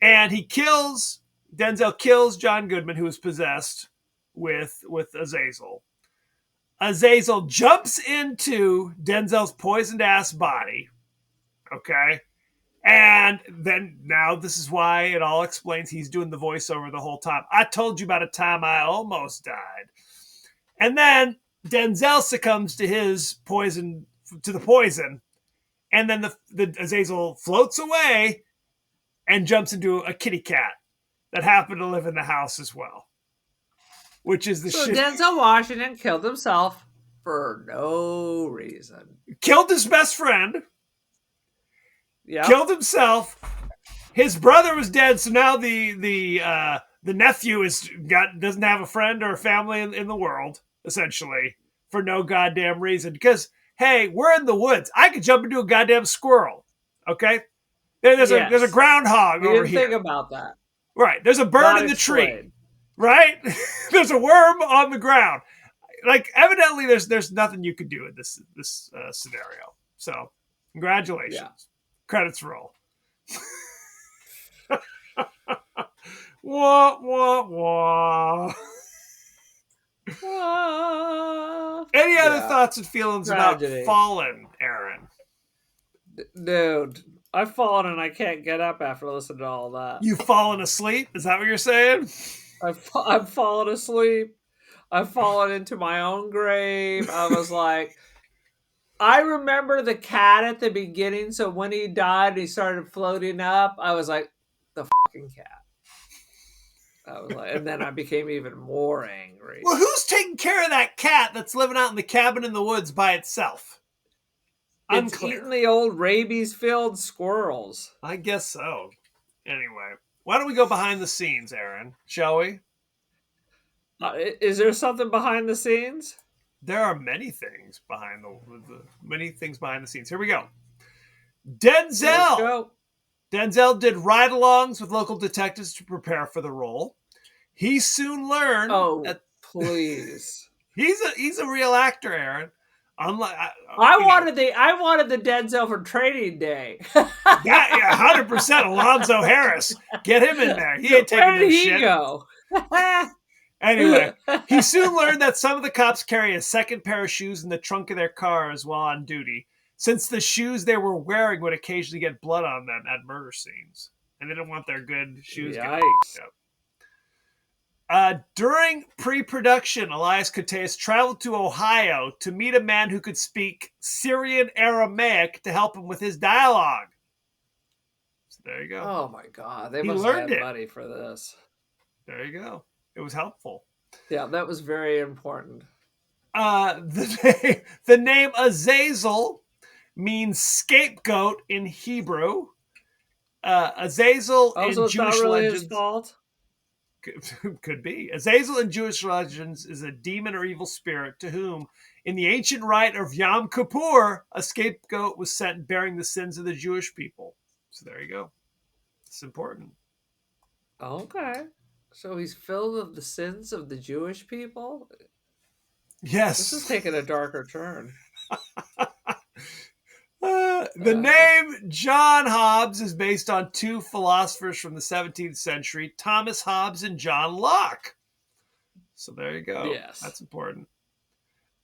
And Denzel kills John Goodman, who is possessed with Azazel. Azazel jumps into Denzel's poisoned ass body. Okay. And then now this is why it all explains he's doing the voiceover the whole time. I told you about a time I almost died. And then Denzel succumbs to the poison. And then the Azazel floats away and jumps into a kitty cat that happened to live in the house as well. Which is the shit. Denzel Washington killed himself for no reason. Killed his best friend. Yeah. Killed himself. His brother was dead, so now the nephew doesn't have a friend or a family in the world, essentially, for no goddamn reason. Because, hey, we're in the woods. I could jump into a goddamn squirrel. Okay? There's a groundhog over here. Think about that. Right. There's a bird in the tree. Right? There's a worm on the ground. Like, evidently, there's nothing you could do in this scenario. So, congratulations. Yeah. Credits roll. Wah, wah, wah. Any other thoughts and feelings Tragedy. about Fallen, Aaron? Dude, I've fallen and I can't get up after listening to all that. You've fallen asleep? Is that what you're saying? I've fallen asleep. I've fallen into my own grave. I was like, I remember the cat at the beginning. So when he died, he started floating up. I was like, the fucking cat. I was like, and then I became even more angry. Well, who's taking care of that cat that's living out in the cabin in the woods by itself? It's eating the old rabies-filled squirrels. I guess so. Anyway, why don't we go behind the scenes, Aaron? Shall we? Is there something behind the scenes? There are many things behind the scenes. Here we go. Denzel did ride-alongs with local detectives to prepare for the role. He soon learned. Oh, please! He's a real actor, Aaron. Unlike I wanted the Denzel for Training Day. 100%. Alonzo Harris, get him in there. He ain't taking this shit. Where did he go? Anyway, he soon learned that some of the cops carry a second pair of shoes in the trunk of their cars while on duty, since the shoes they were wearing would occasionally get blood on them at murder scenes. And they didn't want their good shoes getting fucked up. During pre-production, Elias Koteas traveled to Ohio to meet a man who could speak Syrian Aramaic to help him with his dialogue. So there you go. Oh my God. They must have had money for this. There you go. It was helpful. Yeah, that was very important. The name Azazel means scapegoat in Hebrew. Azazel in Jewish legends. His fault? Could be. Azazel in Jewish legends is a demon or evil spirit to whom, in the ancient rite of Yom Kippur, a scapegoat was sent bearing the sins of the Jewish people. So there you go. It's important. Okay. So he's filled with the sins of the Jewish people? Yes. This is taking a darker turn. The name John Hobbes is based on two philosophers from the 17th century, Thomas Hobbes and John Locke. So there you go. Yes. That's important.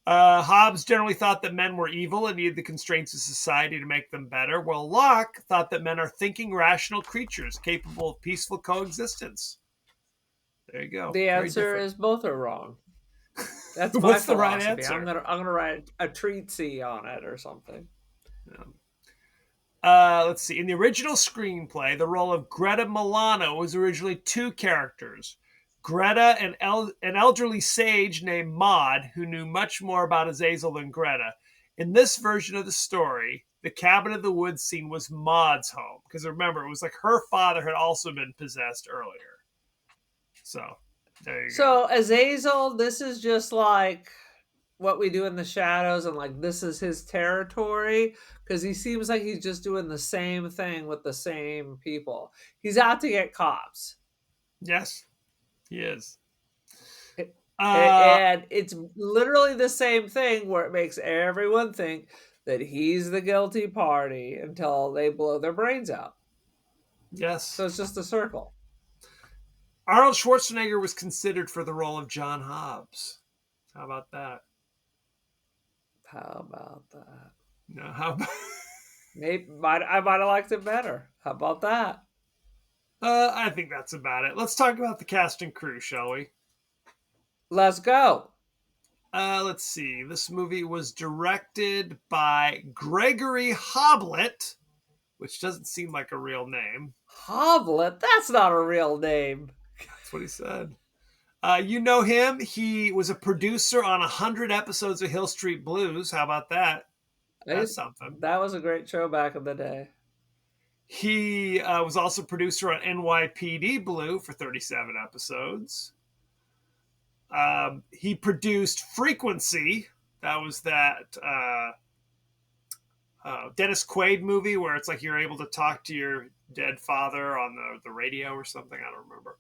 Hobbes generally thought that men were evil and needed the constraints of society to make them better, while Locke thought that men are thinking, rational creatures capable of peaceful coexistence. There you go. The answer is both are wrong. That's my What's philosophy. the right answer? I'm gonna write a treatise on it or something. Let's see. In the original screenplay, the role of Greta Milano was originally two characters. Greta, an elderly sage named Maud, who knew much more about Azazel than Greta. In this version of the story, the cabin of the woods scene was Maud's home. Because remember, it was like her father had also been possessed earlier. So, there you go. So, Azazel, this is just like What We Do in the Shadows and like this is his territory, because he seems like he's just doing the same thing with the same people. He's out to get cops. Yes, he is. And it's literally the same thing where it makes everyone think that he's the guilty party until they blow their brains out. Yes. So it's just a circle. Arnold Schwarzenegger was considered for the role of John Hobbs. How about that? How about that? No, how about... I might have liked it better. How about that? I think that's about it. Let's talk about the cast and crew, shall we? Let's go. Let's see. This movie was directed by Gregory Hoblet, which doesn't seem like a real name. Hoblet? That's not a real name. That's what he said. You know him. He was a producer on 100 episodes of Hill Street Blues. How about that? That's something. That was a great show back in the day. He was also producer on NYPD Blue for 37 episodes. He produced Frequency. That was that Dennis Quaid movie where it's like you're able to talk to your dead father on the radio or something. I don't remember.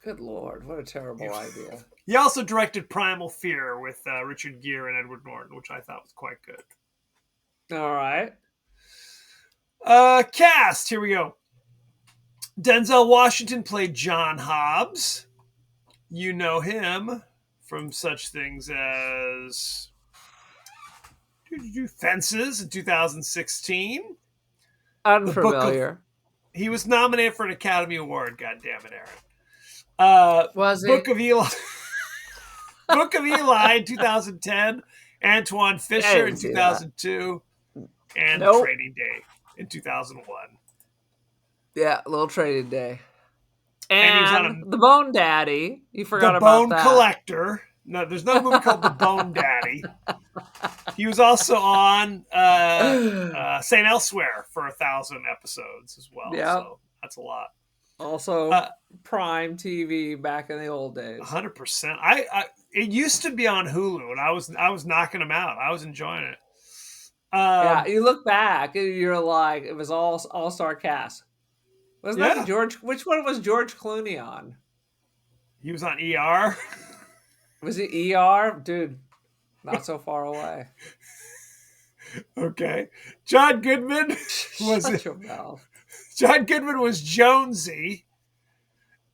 Good Lord, what a terrible idea. He also directed Primal Fear with Richard Gere and Edward Norton, which I thought was quite good. All right. Cast, here we go. Denzel Washington played John Hobbs. You know him from such things as Fences in 2016. Unfamiliar. He was nominated for an Academy Award, goddammit, Aaron. Was he? Book of Eli. Book of Eli in 2010. Antoine Fisher in 2002. And Training Day in 2001. Yeah, a little Training Day. And he was And The Bone Daddy. You forgot The about that. Bone Collector. No, there's no movie called The Bone Daddy. He was also on St. Elsewhere for 1,000 episodes as well. Yeah. So that's a lot. Also, Prime TV back in the old days. 100%. It used to be on Hulu, and I was knocking them out. I was enjoying it. Yeah, you look back, and you're like, it was all-star cast. Wasn't that George? Which one was George Clooney on? He was on ER. Was it ER? Dude, not so far away. Okay. John Goodman was Jonesy.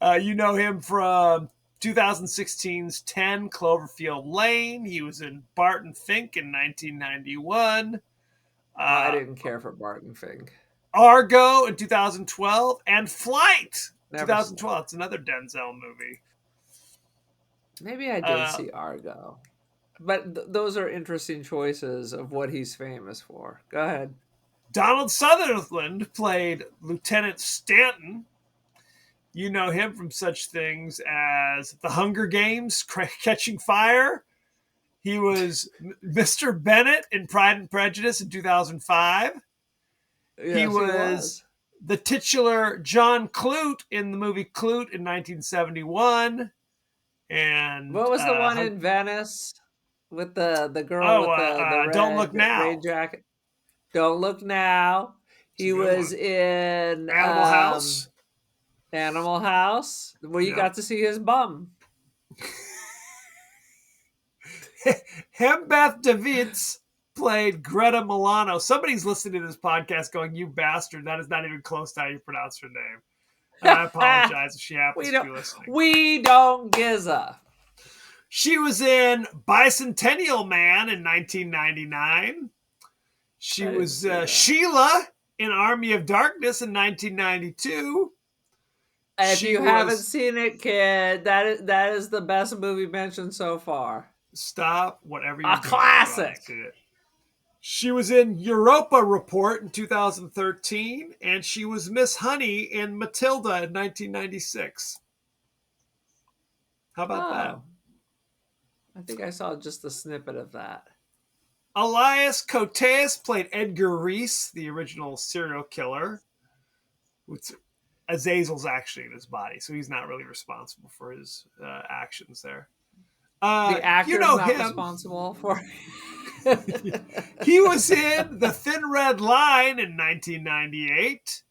You know him from 2016's 10 Cloverfield Lane. He was in Barton Fink in 1991. I didn't care for Barton Fink. Argo in 2012 and Flight 2012. It's another Denzel movie. Maybe I did see Argo. But those are interesting choices of what he's famous for. Go ahead. Donald Sutherland played Lieutenant Stanton. You know him from such things as The Hunger Games, Catching Fire. He was Mr. Bennett in Pride and Prejudice in 2005. Yes, he was the titular John Clute in the movie Clute in 1971. And what was the one in Venice with the girl with the red Don't Look Now rain jacket? Don't Look Now. He was in Animal House. Animal House, where you got to see his bum. Hembeth Davids played Greta Milano. Somebody's listening to this podcast going, "You bastard, that is not even close to how you pronounce her name." And I apologize if she happens to be listening. We don't giza. She was in Bicentennial Man in 1999. She was Sheila in Army of Darkness in 1992. If you haven't seen it, kid, that is the best movie mentioned so far. Stop whatever you're doing. A classic. She was in Europa Report in 2013, and she was Miss Honey in Matilda in 1996. How about that? I think I saw just a snippet of that. Elias Koteas played Edgar Reese, the original serial killer. Azazel's actually in his body, so he's not really responsible for his actions there. The actor's you know not him. responsible for He was in The Thin Red Line in 1998.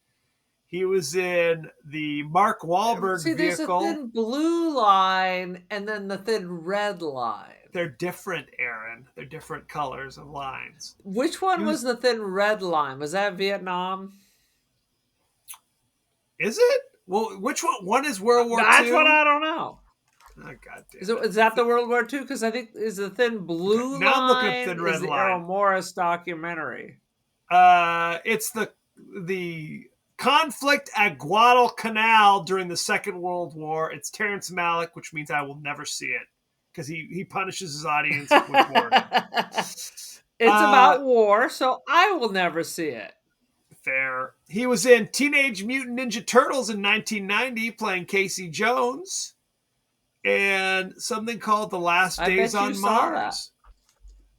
He was in the Mark Wahlberg See, there's a vehicle. thin blue line and then the thin red line. They're different, Aaron. They're different colors of lines. Which one He was the thin red line? Was that Vietnam? Is it? Well, which one? One is World War II. That's what I don't know. Oh, God damn Is that the World War II? Because I think is the thin blue Now I'm looking line at Thin Red is the Line. Errol Morris documentary. It's the conflict at Guadalcanal during the Second World War. It's Terrence Malick, which means I will never see it because he punishes his audience with boredom. It's about war, so I will never see it. Fair. He was in Teenage Mutant Ninja Turtles in 1990 playing Casey Jones. And something called The Last I Days bet you on saw Mars.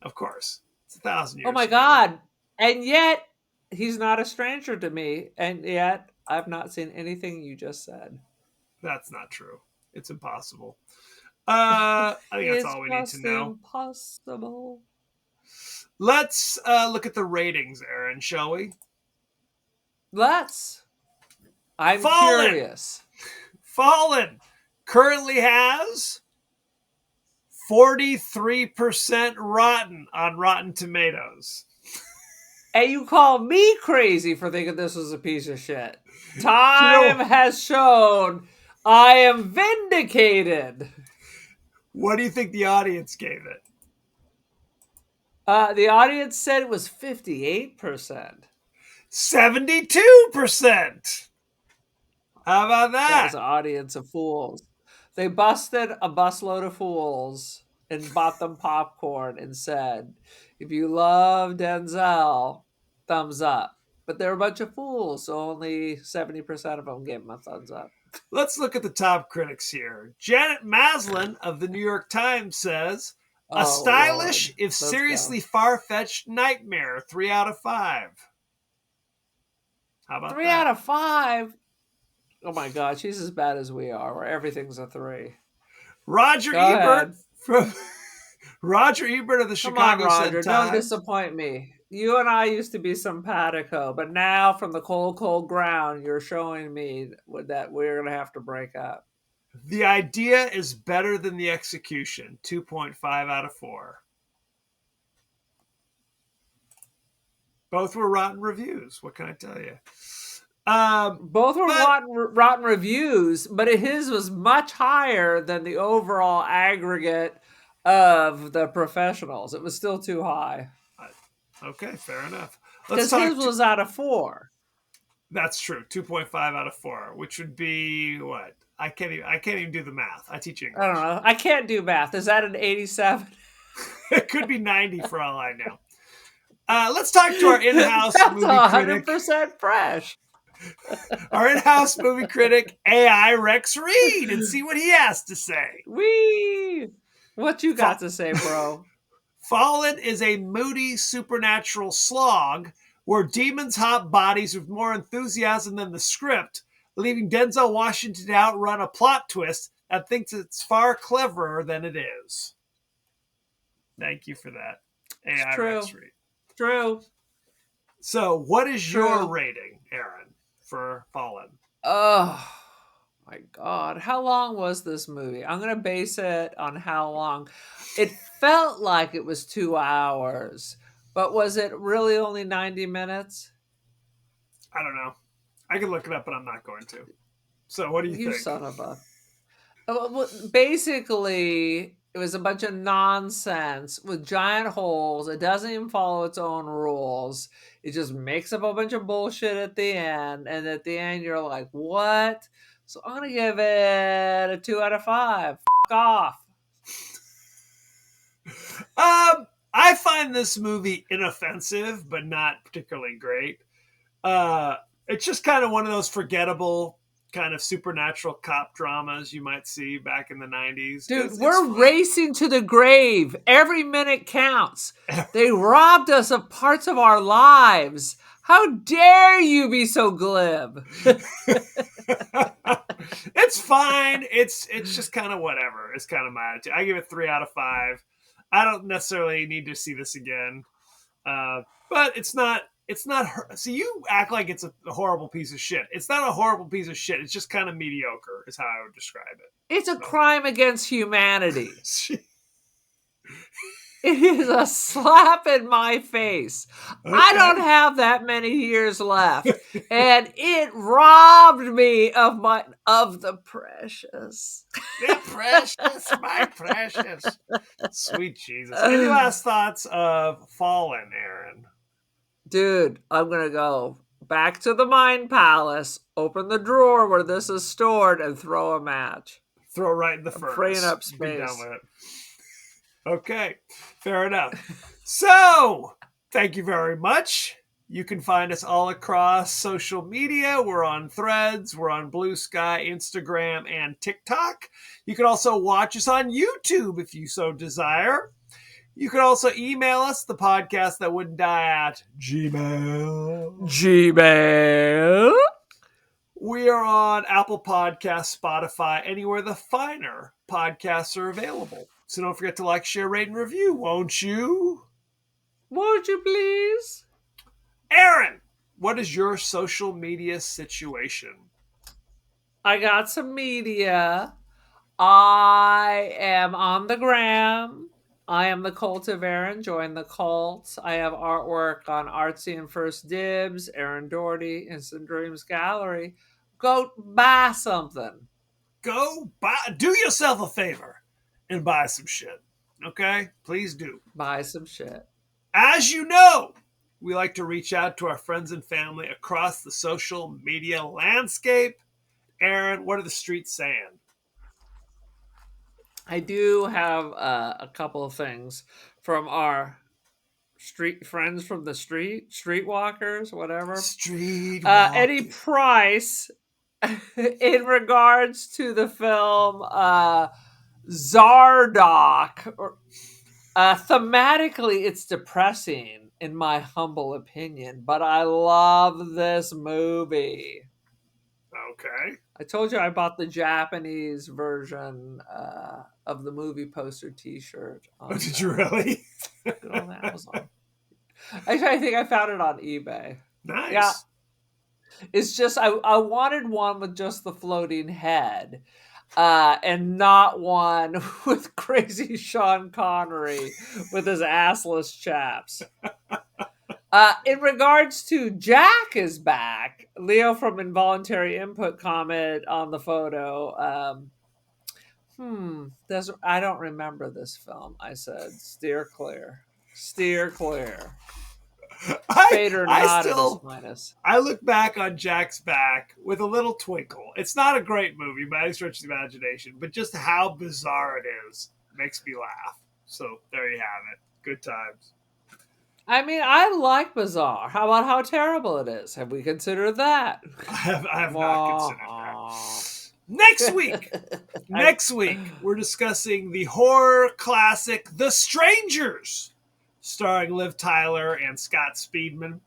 Of course. It's 1,000 years Oh my ago. God. And yet, he's not a stranger to me. And yet, I've not seen anything you just said. That's not true. It's impossible. I think that's all we need to know. Impossible. Let's look at the ratings, Aaron, shall we? Let's. I'm Fallen. curious. Fallen currently has 43% rotten on Rotten Tomatoes. And you call me crazy for thinking this was a piece of shit. Time has shown I am vindicated. What do you think the audience gave it? The audience said it was 58%. 72%. How about That that? was an audience of fools. They busted a busload of fools and bought them popcorn and said, if you love Denzel, thumbs up. But they're a bunch of fools, so only 70% of them gave him a thumbs up. Let's look at the top critics here. Janet Maslin of the New York Times says, a stylish, Lord. if Let's seriously go. far-fetched nightmare, 3 out of 5. How about 3 that? out of 5? Oh my God, she's as bad as we are, where everything's a 3. Roger Go Ebert ahead. from Roger Ebert of the Come Chicago on, Roger, don't Sun-Times. disappoint me. You and I used to be simpatico, but now from the cold, cold ground, you're showing me that we're going to have to break up. The idea is better than the execution, 2.5 out of 4. Both were rotten reviews. What can I tell you? Both were rotten reviews, but his was much higher than the overall aggregate of the professionals. It was still too high. Okay, fair enough. Because his was out of 4. That's true. 2.5 out of 4, which would be what? I can't even do the math. I teach English. I don't know. I can't do math. Is that an 87? It could be 90 for all I know. Let's talk to our in-house That's movie 100% critic. fresh. Our in-house movie critic, AI Rex Reed, and see what he has to say. Wee! What you got to say, bro? Fallen is a moody supernatural slog where demons haunt bodies with more enthusiasm than the script, leaving Denzel Washington to outrun a plot twist that thinks it's far cleverer than it is. Thank you for that, AI true. Rex Reed. True. So, what is True. your rating, Aaron, for Fallen? Oh, my God. How long was this movie? I'm going to base it on how long. It felt like it was 2 hours, but was it really only 90 minutes? I don't know. I can look it up, but I'm not going to. So, what do you think? Son of a... Well, basically, it was a bunch of nonsense with giant holes. It doesn't even follow its own rules. It just makes up a bunch of bullshit at the end. And at the end, you're like, what? So I'm going to give it a 2 out of 5. Fuck off. I find this movie inoffensive, but not particularly great. It's just kind of one of those forgettable kind of supernatural cop dramas you might see back in the 90s. Dude, It's we're fun. racing to the grave. Every minute counts. They robbed us of parts of our lives. How dare you be so glib? It's fine. It's just kind of whatever. It's kind of my attitude. I give it 3 out of 5. I don't necessarily need to see this again. But it's not. See, you act like it's a horrible piece of shit. It's not a horrible piece of shit. It's just kind of mediocre, is how I would describe it. It's a crime against humanity. It is a slap in my face. Okay. I don't have that many years left, and it robbed me of the precious. Yeah, precious, my precious. Sweet Jesus. Any last thoughts of Fallen, Aaron? Dude, I'm gonna go back to the Mind Palace, open the drawer where this is stored, and throw a match. Throw it right in the furnace. Freeing up Be space. done with it. Okay, fair enough. So, thank you very much. You can find us all across social media. We're on Threads, we're on Blue Sky, Instagram, and TikTok. You can also watch us on YouTube if you so desire. You can also email us, the podcast that wouldn't die at Gmail. We are on Apple Podcasts, Spotify, anywhere the finer podcasts are available. So don't forget to like, share, rate, and review, won't you? Won't you please? Aaron, what is your social media situation? I got some media. I am on the gram. I am the Cult of Aaron. Join the cult. I have artwork on Artsy and First Dibs, Aaron Doherty, Instant Dreams Gallery. Go buy something. Go buy, do yourself a favor and buy some shit. Okay? Please do. Buy some shit. As you know, we like to reach out to our friends and family across the social media landscape. Aaron, what are the streets saying? I do have a couple of things from our street friends from the streetwalkers, whatever. Street Eddie Price, in regards to the film Zardoz, thematically it's depressing in my humble opinion, but I love this movie. Okay. I told you I bought the Japanese version of the movie poster T-shirt. Oh, did you really? On Amazon. Actually, I think I found it on eBay. Nice. Yeah. It's just I wanted one with just the floating head, and not one with crazy Sean Connery with his assless chaps. In regards to Jack is back, Leo from Involuntary Input comment on the photo. I don't remember this film. I said, steer clear. Steer clear. Fade or not at his minus. I look back on Jack's back with a little twinkle. It's not a great movie by any stretch of the imagination, but just how bizarre it is makes me laugh. So there you have it. Good times. I mean, I like Bizarre. How about how terrible it is? Have we considered that? I have not considered that. Next week, we're discussing the horror classic The Strangers, starring Liv Tyler and Scott Speedman.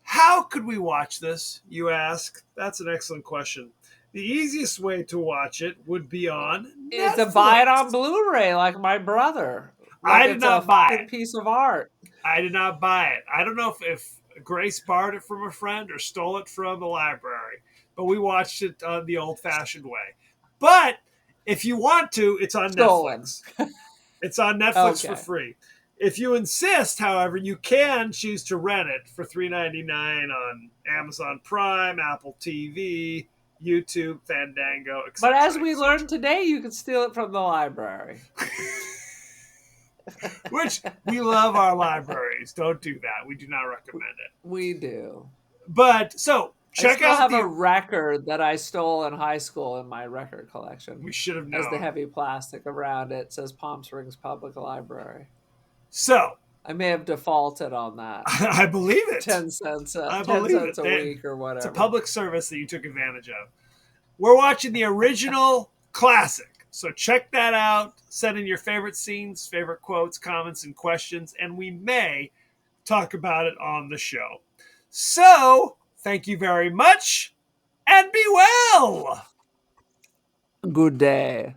How could we watch this, you ask? That's an excellent question. The easiest way to watch it would be on Netflix. To buy it on Blu-ray, like my brother. I did not buy it. Piece of art. I did not buy it. I don't know if Grace borrowed it from a friend or stole it from the library, but we watched it the old-fashioned way. But if you want to, it's on Netflix. It's on Netflix for free. If you insist, however, you can choose to rent it for $3.99 on Amazon Prime, Apple TV, YouTube, Fandango, etc. But as we learned today, you can steal it from the library. Which we love our libraries. Don't do that. We do not recommend it. We do. But so check out. I have a record that I stole in high school in my record collection. We should have known. As the heavy plastic around it says Palm Springs Public Library. So I may have defaulted on that. I believe it. 10 cents. I 10 believe cents it. a week or whatever. It's a public service that you took advantage of. We're watching the original classic. So check that out. Send in your favorite scenes, favorite quotes, comments, and questions, and we may talk about it on the show. So, thank you very much, and be well! good day.